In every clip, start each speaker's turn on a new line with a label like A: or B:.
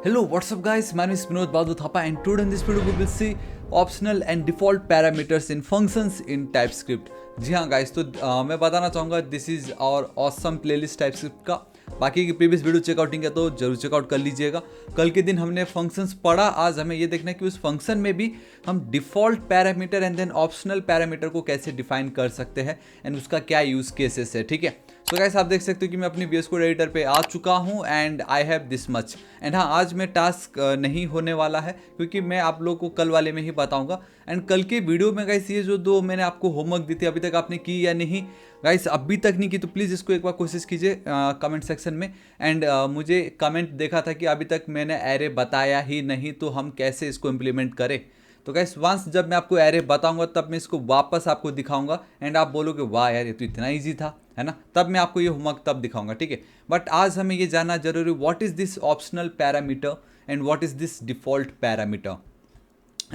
A: Hello, what's up guys? My name is Vinod Badhu Thapa and today in this video we will see optional and default parameters in functions in TypeScript. जी हाँ guys, तो मैं बताना चाहूँगा this is our awesome playlist TypeScript का। बाकी की previous video checkout नहीं किया तो जरूर चेकआउट कर लीजिएगा। कल के दिन हमने फंक्शंस पढ़ा, आज हमें ये देखना है कि उस फंक्शन में भी हम default parameter and then optional parameter को कैसे डिफाइन कर सकते हैं एंड उसका क्या यूज़ केसेस है। ठीक है, सो गाइस आप देख सकते हो कि मैं अपनी VS कोड एडिटर पे आ चुका हूँ and I have this much. And हाँ, आज में टास्क नहीं होने वाला है क्योंकि मैं आप लोगों को कल वाले में ही बताऊंगा। एंड कल के वीडियो में गाइस ये जो दो मैंने आपको होमवर्क दी थी, अभी तक आपने की या नहीं गाइस, अभी तक नहीं की तो प्लीज़ इसको एक बार कोशिश कीजिए कमेंट सेक्शन में। एंड मुझे कमेंट देखा था कि अभी तक मैंने एरे बताया ही नहीं, तो हम कैसे इसको इम्प्लीमेंट करें। तो गाइस वंस जब मैं आपको एरे बताऊंगा तब मैं इसको वापस आपको दिखाऊंगा एंड आप बोलोगे वाह यार ये तो इतना ईजी था, है ना। तब मैं आपको ये होमवर्क तब दिखाऊंगा, ठीक है। बट आज हमें ये जानना जरूरी, what is this optional parameter and what is this default parameter.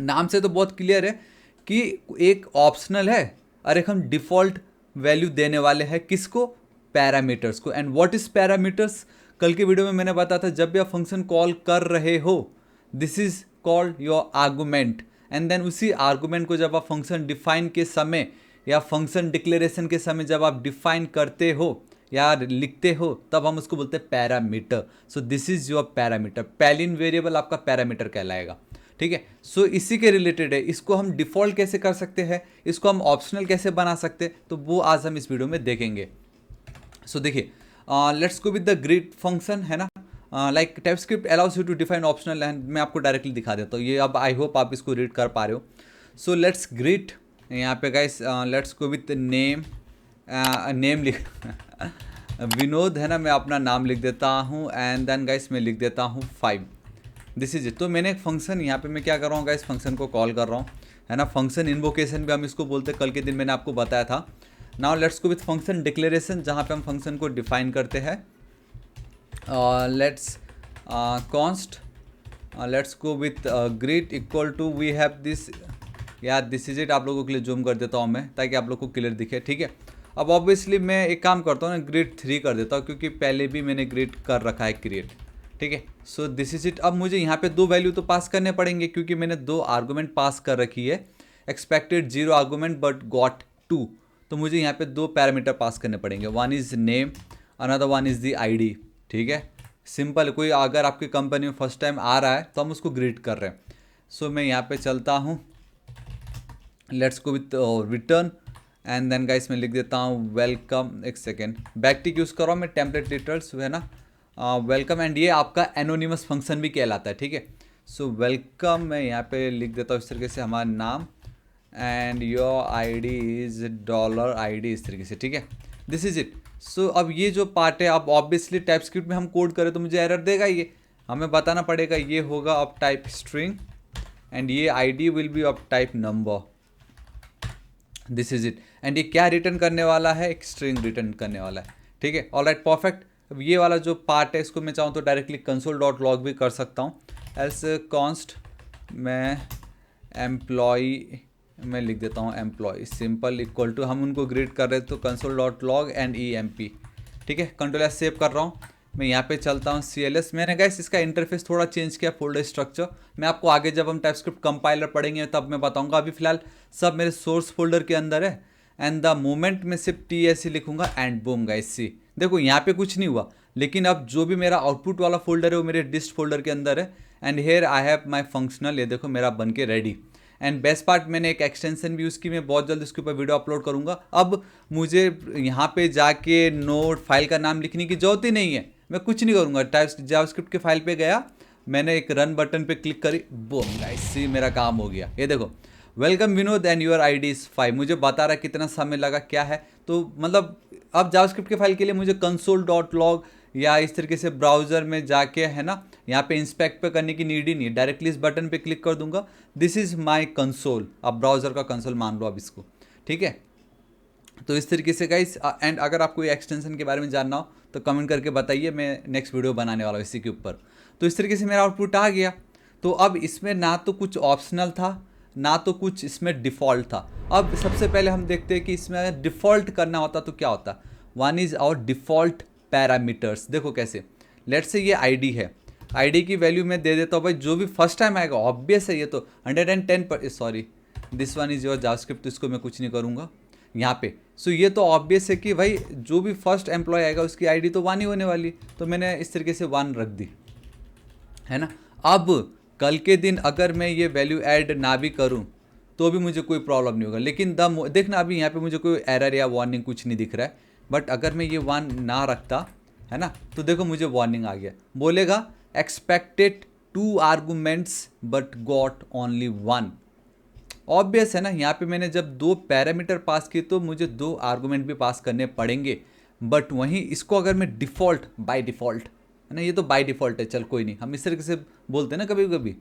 A: नाम से तो बहुत क्लियर है कि एक ऑप्शनल है और एक हम डिफ़ॉल्ट वैल्यू देने वाले हैं, किसको, पैरामीटर्स को। एंड व्हाट इज़ पैरामीटर्स, कल के वीडियो में मैंने बताया था जब भी आप फंक्शन कॉल कर रहे हो this is called your argument. And then उसी आर्गूमेंट को जब आप फंक्शन डिफाइन के समय या फंक्शन डिक्लेरेशन के समय जब आप डिफाइन करते हो या लिखते हो तब हम उसको बोलते हैं parameter. So this is your parameter, पैलिन वेरिएबल आपका पैरामीटर कहलाएगा, ठीक है। सो इसी के रिलेटेड है, इसको हम डिफ़ॉल्ट कैसे कर सकते हैं, इसको हम ऑप्शनल कैसे बना सकते हैं, तो वो आज हम इस वीडियो में देखेंगे। सो देखिए, let's go with the greet function, है ना। Like TypeScript allows you to define optional and मैं आपको डायरेक्टली दिखा देता हूँ ये। अब आई होप आप इसको रीड कर पा रहे हो। सो लेट्स ग्रीट, यहाँ पे guys let's go with name, name लिख विनोद, है ना। मैं अपना नाम लिख देता हूँ एंड देन गाइस मैं लिख देता हूँ 5। This is it. तो मैंने एक फंक्शन यहाँ पे मैं क्या कर रहा हूँ गाइस, फंक्शन को कॉल कर रहा हूँ, है ना। फंक्शन इन्वोकेशन भी हम इसको बोलते हैं, कल के दिन मैंने आपको बताया था। Now let's go with function declaration, जहाँ पे हम फंक्शन को डिफाइन करते हैं। Let's const, let's go with greet equal to we have this, यार दिस इज इट। आप लोगों के लिए जूम कर देता हूँ मैं ताकि आप लोग को क्लियर दिखे, ठीक है। अब ऑब्वियसली मैं एक काम करता हूँ ना, ग्रीट 3 कर देता हूँ क्योंकि पहले भी मैंने ग्रीट कर रखा है क्रिएट, ठीक है। सो दिस इज इट। अब मुझे यहाँ पे 2 वैल्यू तो पास करने पड़ेंगे क्योंकि मैंने 2 आर्गूमेंट पास कर रखी है। एक्सपेक्टेड 0 आर्गूमेंट बट गॉट 2, तो मुझे यहाँ पे 2 पैरामीटर पास करने पड़ेंगे। One is name, another one is the ID, ठीक है। सिंपल, कोई अगर आपकी कंपनी में फर्स्ट टाइम आ रहा है तो हम उसको ग्रीट कर रहे हैं। सो मैं यहाँ पे चलता हूँ, let's go with return and then guys मैं लिख देता हूँ वेलकम। एक सेकेंड, बैकटिक यूज़ कर रहा हूँ मैं, टेम्पलेट लिटर्स, है ना। वेलकम, एंड ये आपका एनोनिमस फंक्शन भी कहलाता है, ठीक है। सो वेलकम मैं यहाँ पे लिख देता हूँ इस तरीके से, हमारा नाम and your ID is $ID, इस तरीके से, ठीक है। This is it. सो अब ये जो पार्ट है, अब ऑब्वियसली टाइपस्क्रिप्ट में हम कोड करें तो मुझे एरर देगा, ये हमें बताना पड़ेगा। ये होगा ऑफ टाइप स्ट्रिंग एंड ये ID will be of type number. This is it. And ये क्या रिटर्न करने वाला है, एक स्ट्रिंग रिटर्न करने वाला है, ठीक है। Alright, perfect. अब ये वाला जो पार्ट है इसको मैं चाहूँ तो डायरेक्टली console.log भी कर सकता हूँ। एल्स कॉन्स्ट मैं एम्प्लॉई मैं लिख देता हूँ एम्प्लॉय सिंपल इक्वल टू, हम उनको ग्रीट कर रहे हैं तो console.log एंड EMP, ठीक है। कंट्रोल S सेव कर रहा हूँ मैं, यहाँ पे चलता हूँ CLS। मैंने गाइस इसका इंटरफेस थोड़ा चेंज किया, फोल्डर स्ट्रक्चर। मैं आपको आगे जब हम टाइपस्क्रिप्ट कंपाइलर पढ़ेंगे तब मैं बताऊँगा, अभी फिलहाल सब मेरे सोर्स फोल्डर के अंदर है। एंड द मोमेंट में सिर्फ TSC लिखूंगा एंड बूम गाइस सी, देखो यहाँ पे कुछ नहीं हुआ, लेकिन अब जो भी मेरा आउटपुट वाला फोल्डर है वो मेरे डिस्ट फोल्डर के अंदर है। And here I have my functional, ये देखो मेरा बन के रेडी। एंड बेस्ट पार्ट, मैंने एक एक्सटेंशन भी यूज़ की, मैं बहुत जल्द इसके ऊपर वीडियो अपलोड करूँगा। अब मुझे यहाँ पे जाके नोट फाइल का नाम लिखने की जरूरत ही नहीं है, मैं कुछ नहीं करूँगा। जावास्क्रिप्ट के फाइल पे गया, मैंने एक रन बटन पे क्लिक करी, बूम गाइस सी मेरा काम हो गया। ये देखो welcome Vinod and your ID is 5, मुझे बता रहा है कितना समय लगा क्या है। तो मतलब अब जावास्क्रिप्ट के फाइल के लिए मुझे console.log या इस तरीके से ब्राउज़र में जाके, है ना, यहाँ पे इंस्पेक्ट पे करने की नीड ही नहीं है, डायरेक्टली इस बटन पे क्लिक कर दूंगा। दिस इज़ माय कंसोल, अब ब्राउज़र का कंसोल मान लो अब इसको, ठीक है। तो इस तरीके से गाइस, एंड अगर आपको ये एक्सटेंशन के बारे में जानना हो तो कमेंट करके बताइए, मैं नेक्स्ट वीडियो बनाने वाला हूँ इसी के ऊपर। तो इस तरीके से मेरा आउटपुट आ गया। तो अब इसमें ना तो कुछ ऑप्शनल था ना तो कुछ इसमें डिफ़ॉल्ट था। अब सबसे पहले हम देखते हैं कि इसमें अगर डिफ़ॉल्ट करना होता तो क्या होता। One is our default parameters, देखो कैसे। लेट्स से ये ID है, आईडी की वैल्यू मैं दे देता हूँ भाई, जो भी फर्स्ट टाइम आएगा, ऑब्वियस है ये तो 110 पर, sorry this one is your JavaScript, तो इसको मैं कुछ नहीं करूँगा यहाँ पे। सो ये तो ऑब्वियस है कि भाई जो भी फर्स्ट एम्प्लॉय आएगा उसकी आईडी तो 1 ही होने वाली, तो मैंने इस तरीके से 1 रख दी, है ना। अब कल के दिन अगर मैं ये वैल्यू ऐड ना भी करूँ तो भी मुझे कोई प्रॉब्लम नहीं होगा, लेकिन देखना अभी यहाँ पे मुझे कोई एरर या वार्निंग कुछ नहीं दिख रहा है, बट अगर मैं ये 1 ना रखता, है ना, तो देखो मुझे वार्निंग आ गया, बोलेगा expected 2 arguments but got only 1। Obvious है ना, यहाँ पे मैंने जब 2 पैरामीटर पास किए तो मुझे 2 आर्गूमेंट भी पास करने पड़ेंगे, बट वहीं इसको अगर मैं डिफ़ॉल्ट, बाय डिफ़ॉल्ट, है ना, ये तो बाय डिफ़ॉल्ट है, चल कोई नहीं, हम इस तरीके से बोलते हैं ना कभी कभी,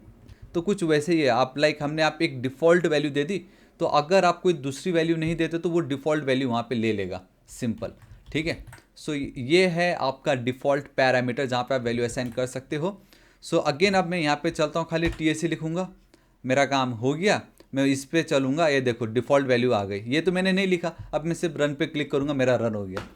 A: तो कुछ वैसे ही है। आप हमने आप एक डिफ़ॉल्ट वैल्यू दे दी, तो अगर आप कोई दूसरी वैल्यू नहीं देते तो वो डिफ़ॉल्ट वैल्यू वहाँ पे ले लेगा, सिंपल, ठीक है। सो ये है आपका डिफ़ॉल्ट पैरामीटर जहाँ पे आप वैल्यू असाइन कर सकते हो। सो अगेन अब मैं यहाँ पे चलता हूँ, खाली TSC लिखूँगा, मेरा काम हो गया, मैं इस पे चलूँगा, ये देखो डिफ़ॉल्ट वैल्यू आ गई, ये तो मैंने नहीं लिखा, अब मैं सिर्फ रन पे क्लिक करूँगा, मेरा रन हो गया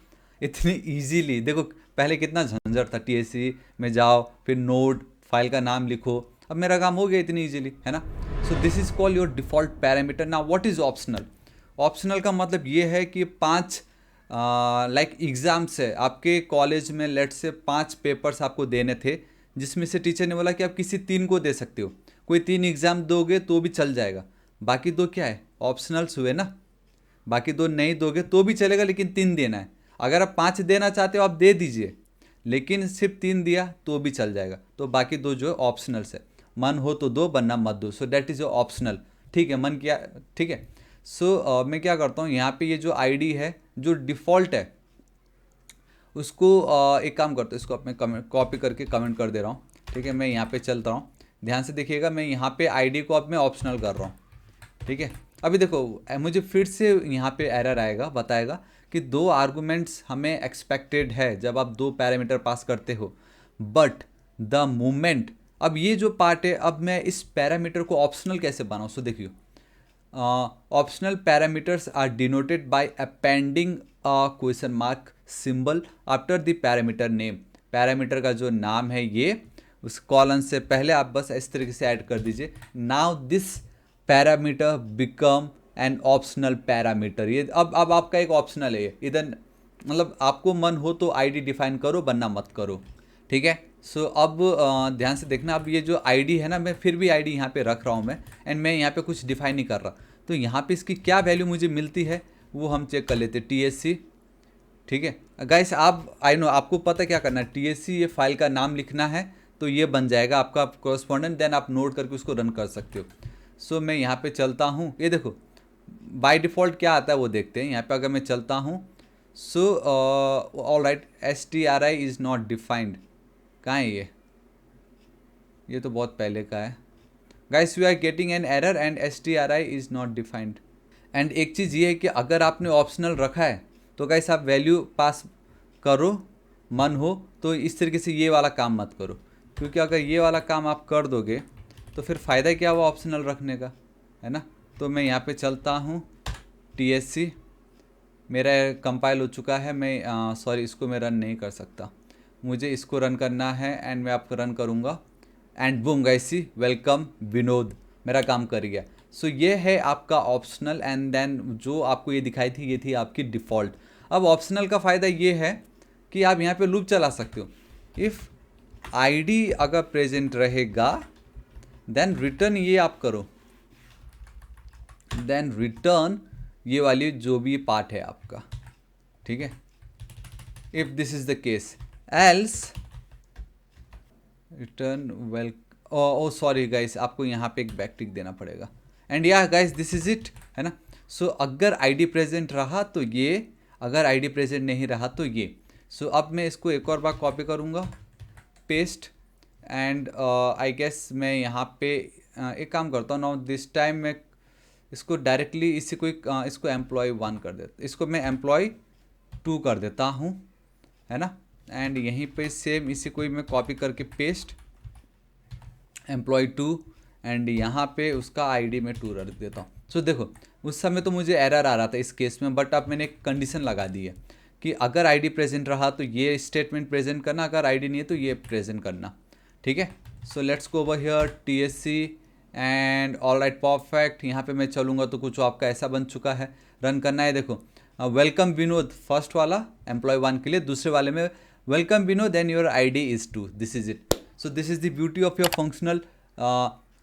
A: इतनी ईजीली। देखो पहले कितना झंझट था, TSC में जाओ, फिर नोड फाइल का नाम लिखो, अब मेरा काम हो गया इतनी ईजिली, है ना। So this is called your default parameter. Now what is optional? Optional का मतलब ये है कि 5 लाइक एग्ज़ाम्स है आपके कॉलेज में, लेट से 5 पेपर्स आपको देने थे, जिसमें से टीचर ने बोला कि आप किसी 3 को दे सकते हो, कोई 3 एग्ज़ाम दोगे तो भी चल जाएगा, बाकी 2 क्या है, ऑप्शनल्स हुए ना, बाकी 2 नहीं दोगे तो भी चलेगा, लेकिन 3 देना है। अगर आप 5 देना चाहते हो आप दे दीजिए, लेकिन सिर्फ 3 दिया तो भी चल जाएगा, तो बाकी 2 जो है ऑप्शनल्स है, मन हो तो दो वरना मत दो, so that is your optional, ठीक है, मन किया, ठीक है। सो मैं क्या करता हूँ, यहाँ पे ये जो आईडी है जो डिफ़ॉल्ट है उसको एक काम करते हैं, इसको अपने कमेंट कॉपी करके कमेंट कर दे रहा हूँ, ठीक है। मैं यहाँ पे चलता हूँ, ध्यान से देखिएगा, मैं यहाँ पे आईडी को अब मैं ऑप्शनल कर रहा हूँ, ठीक है। अभी देखो मुझे फिर से यहाँ पे एरर आएगा, बताएगा कि 2 आर्गूमेंट्स हमें एक्सपेक्टेड है जब आप 2 पैरामीटर पास करते हो, बट द मोमेंट, अब ये जो पार्ट है, अब मैं इस पैरामीटर को ऑप्शनल कैसे बनाऊँ, सो देखिए, optional parameters are denoted by appending question mark symbol after the parameter name. Parameter का जो नाम है ये, उस कॉलन से पहले आप बस इस तरीके से ऐड कर दीजिए, now this parameter become an optional parameter. ये अब आपका एक ऑप्शनल है, इधर मतलब आपको मन हो तो आईडी डिफाइन करो वरना मत करो, ठीक है। सो अब ध्यान से देखना, अब ये जो आईडी है ना, मैं फिर भी आईडी यहाँ पे रख रहा हूँ मैं, एंड मैं यहाँ पे कुछ डिफाइन नहीं कर रहा, तो यहाँ पे इसकी क्या वैल्यू मुझे मिलती है वो हम चेक कर लेते हैं, TSC, ठीक है। गाइस आप आई नो आपको पता क्या करना है, TSC ये फाइल का नाम लिखना है तो ये बन जाएगा आपका कॉरस्पॉन्डेंट, देन आप नोट करके उसको रन कर सकते हो। सो मैं यहाँ पे चलता हूँ, ये देखो बाय डिफ़ॉल्ट क्या आता है वो देखते हैं। यहाँ पे अगर मैं चलता हूँ, so all right, STRI is not defined, कहाँ है ये तो बहुत पहले का है। Guys we are getting an error and STRI is not defined. And एक चीज़ ये है कि अगर आपने ऑप्शनल रखा है तो गाइस आप वैल्यू पास करो, मन हो तो इस तरीके से ये वाला काम मत करो, क्योंकि अगर ये वाला काम आप कर दोगे तो फिर फ़ायदा क्या हुआ ऑप्शनल रखने का, है ना। तो मैं यहाँ पे चलता हूँ, TSC मेरा कंपाइल हो चुका है, मैं सॉरी इसको मैं रन नहीं कर सकता, मुझे इसको रन करना है, एंड मैं आपको रन करूँगा, and boom guys welcome Vinod, मेरा काम कर गया। सो ये है आपका ऑप्शनल, एंड देन जो आपको ये दिखाई थी ये थी आपकी डिफ़ॉल्ट। अब ऑप्शनल का फ़ायदा ये है कि आप यहाँ पे लूप चला सकते हो, इफ़ आईडी अगर प्रेजेंट रहेगा देन रिटर्न ये आप करो, देन रिटर्न ये वाली जो भी पार्ट है आपका, ठीक है, if this is the case, else return well, oh sorry guys आपको यहाँ पे एक बैकटिक देना पड़ेगा, एंड या गाइस दिस इज़ इट, है ना। सो अगर आईडी प्रेजेंट रहा तो ये, अगर आईडी प्रेजेंट नहीं रहा तो ये। सो अब मैं इसको एक और बार कॉपी करूँगा, पेस्ट, एंड आई गेस मैं यहाँ पे एक काम करता हूँ, नाउ दिस टाइम मैं इसको डायरेक्टली इसी को इसको employee 1 कर देता, इसको मैं employee 2 कर देता हूँ, है ना। एंड यहीं पे सेम इसी को ही मैं कॉपी करके पेस्ट employee 2, एंड यहाँ पे उसका आईडी में 2 रख देता हूँ। सो देखो उस समय तो मुझे एरर आ रहा था इस केस में, बट अब मैंने एक कंडीशन लगा दी है कि अगर आईडी प्रेजेंट रहा तो ये स्टेटमेंट प्रेजेंट करना, अगर आईडी नहीं है तो ये प्रेजेंट करना, ठीक है। So let's go over here TSC and all right perfect. यहाँ पे मैं चलूँगा तो कुछ आपका ऐसा बन चुका है, रन करना है। देखो वेलकम विनोद फर्स्ट वाला एम्प्लॉय 1 के लिए, दूसरे वाले में welcome Vinod and your ID is 2, this is it. So this is the beauty of your functional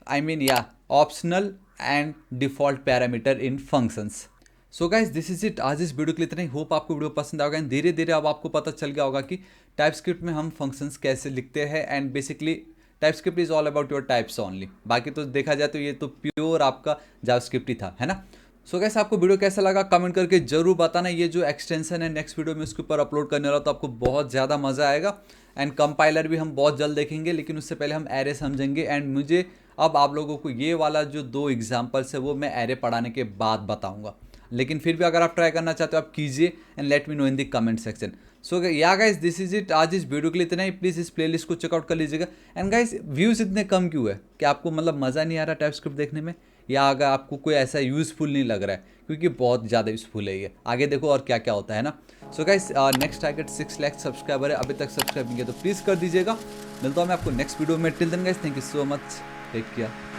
A: I mean या optional and default parameter in functions. So guys this is it, आज इस video के लिए इतना ही। होप आपको video पसंद आएगा and धीरे धीरे अब आपको पता चल गया होगा कि टाइपस्क्रिप्ट में हम फंक्शंस कैसे लिखते हैं। And basically TypeScript is all about your types only. बाकी तो देखा जाए तो ये तो प्योर आपका जावास्क्रिप्ट ही था, है ना। सो गाइस आपको वीडियो कैसा लगा कमेंट करके जरूर बताना। ये जो एक्सटेंशन है नेक्स्ट वीडियो में उसके ऊपर अपलोड करने वाला, तो आपको बहुत ज़्यादा मज़ा आएगा। एंड कंपाइलर भी हम बहुत जल्द देखेंगे, लेकिन उससे पहले हम एरे समझेंगे। एंड मुझे अब आप लोगों को ये वाला जो 2 एग्जाम्पल्स है वो मैं एरे पढ़ाने के बाद बताऊँगा, लेकिन फिर भी अगर आप ट्राई करना चाहते हो आप कीजिए and let me know in the comment section. So या गाइस दिस इज इट, आज इस वीडियो के लिए इतना ही। प्लीज़ इस प्लेलिस्ट को चेकआउट कर लीजिएगा। एंड गाइस व्यूज़ इतने कम क्यों है? कि आपको मतलब मज़ा नहीं आ रहा टाइपस्क्रिप्ट देखने में, या अगर आपको कोई ऐसा यूज़फुल नहीं लग रहा है? क्योंकि बहुत ज़्यादा यूज़फुल है ये, आगे देखो और क्या क्या होता है ना। So guys next target 6 lakh subscriber है, अभी तक सब्सक्राइब नहीं किया तो प्लीज़ कर दीजिएगा। मिलता हूँ मैं आपको नेक्स्ट वीडियो में। Till then guys thank you so much, take care.